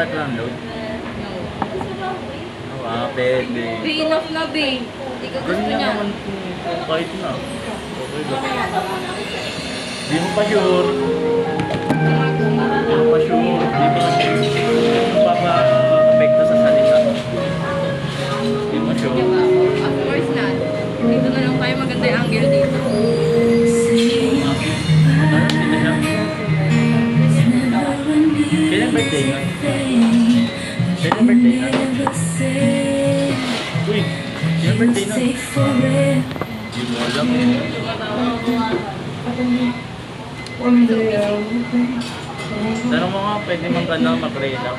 bakit lang load? No. Pwede. Be, enough na, be. Hindi ka gusto Ganyan niya. naman kung kahit na. Okay lang. Di mo pa sure. Di mo pa sure. Di mo mapapa-apekto sa salita. Di mo sure. Diba? Of course not. Dito na lang tayo maganda yung angle dito. Kailan birthday nga? Kailan birthday nga? Uy! Kailan birthday na? Hindi mo alam eh. Tanong mo nga, pwede mang ka na mag-relap.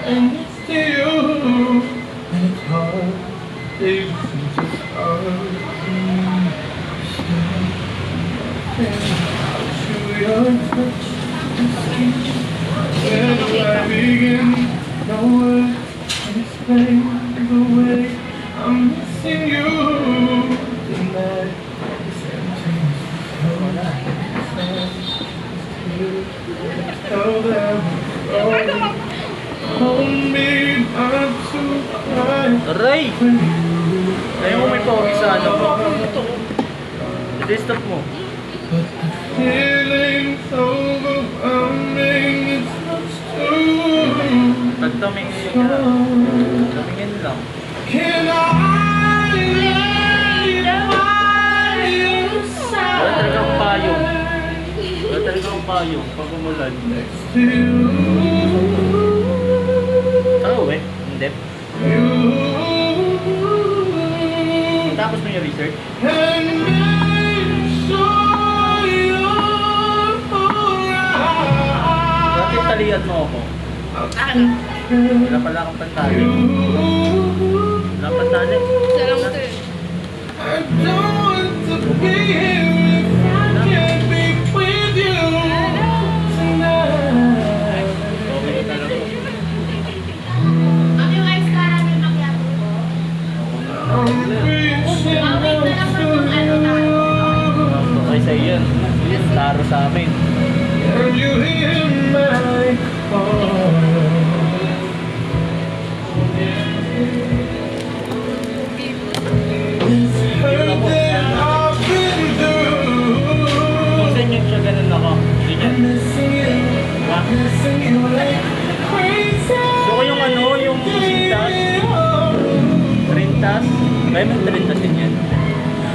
Where do I begin? No words can explain the way I'm missing you tonight. This emptiness, tell them, hold me not to cry. Aray! Ayaw mo may pogi sa ano mo. I-stop mo. But the feeling's overwhelming, it's much too Tagtamingin ka. Tamingin lang. Can I lay by your Wala talagang side payong. Wala talagang payong pag umulan. next to you? Saka hindi. You Tapos mo yung research. can make sure you're alright. Bakit talian mo ako? Wala pala akong pantali. Wala akong pantali. Isa lang ito eh. I don't want to be here if I can't be with you tonight. Okay na lang. I'm reaching out to you. Okay sa iyo yan. Taro sa amin. Can you hear my call? This hurt that I've been through. Kung sa inyo siya ganun ako. I'm missing you like crazy. So yung ano, yung sintas, trintas, kaya may trintasin yan.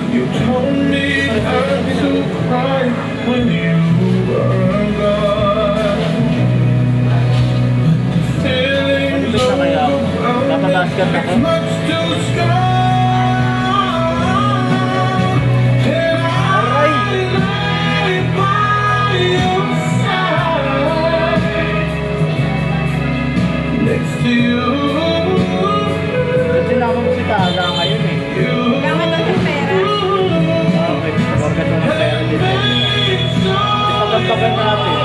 You told me not to cry when you were gone. Feelings Mabilis na kaya ako. Napag-askat ako. it's much too strong. Can I lay by your side next to you? Kasi naman mo si Taga ngayon eh. Kailangan lang ng pera. Okay, organ mo ng pera dito. Ipagkampagan natin.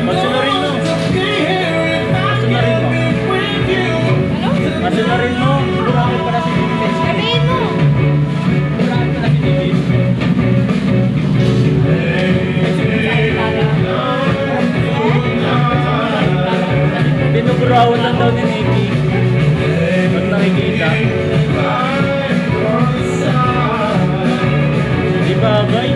Masunarin mo. Masunarin mo. Masunarin mo. Burakit para si Bibis. Sabihin mo. Burakit para si Bibis. Binuburawan lang daw ni Nicky. Ba't nakikita? Di bagay?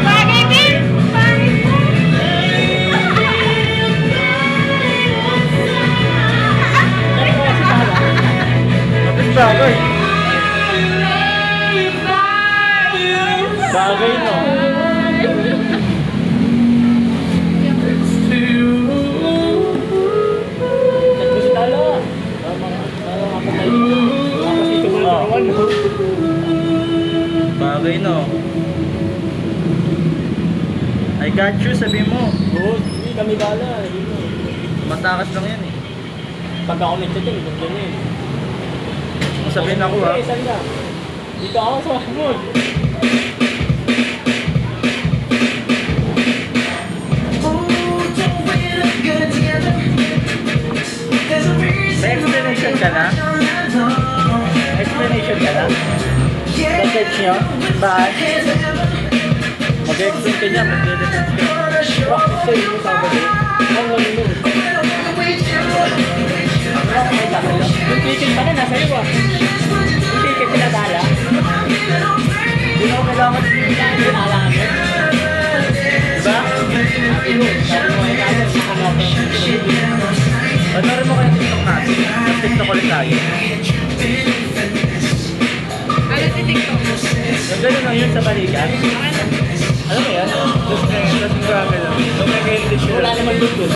Bagay, babe! Bagay po! Bakit bagay? Bagay no? Nagbusi tala. Bagay no? I got you, sabi mo. Hindi kami bala. Matakas lang yan eh. Pag ako nagchatting, ganyan eh. Kung sabihin ako ha. Saan ka? Dito ako sa mood. nyo? Bahan? Mag-explain ka niya, mag-defense ka. Practice ko yung sa bali. Ang nanonood. Yung ticket pa na, nasa iyo ah. Yung ticket pinadala. Hindi na ako kailangan. Kailangan mo. Diba? Sabi mo, Panorin mo kayo TikTok natin. Mas TikTok ulit tayo. Ano si TikTok? Yung gano'n lang yun sa balikan. Okay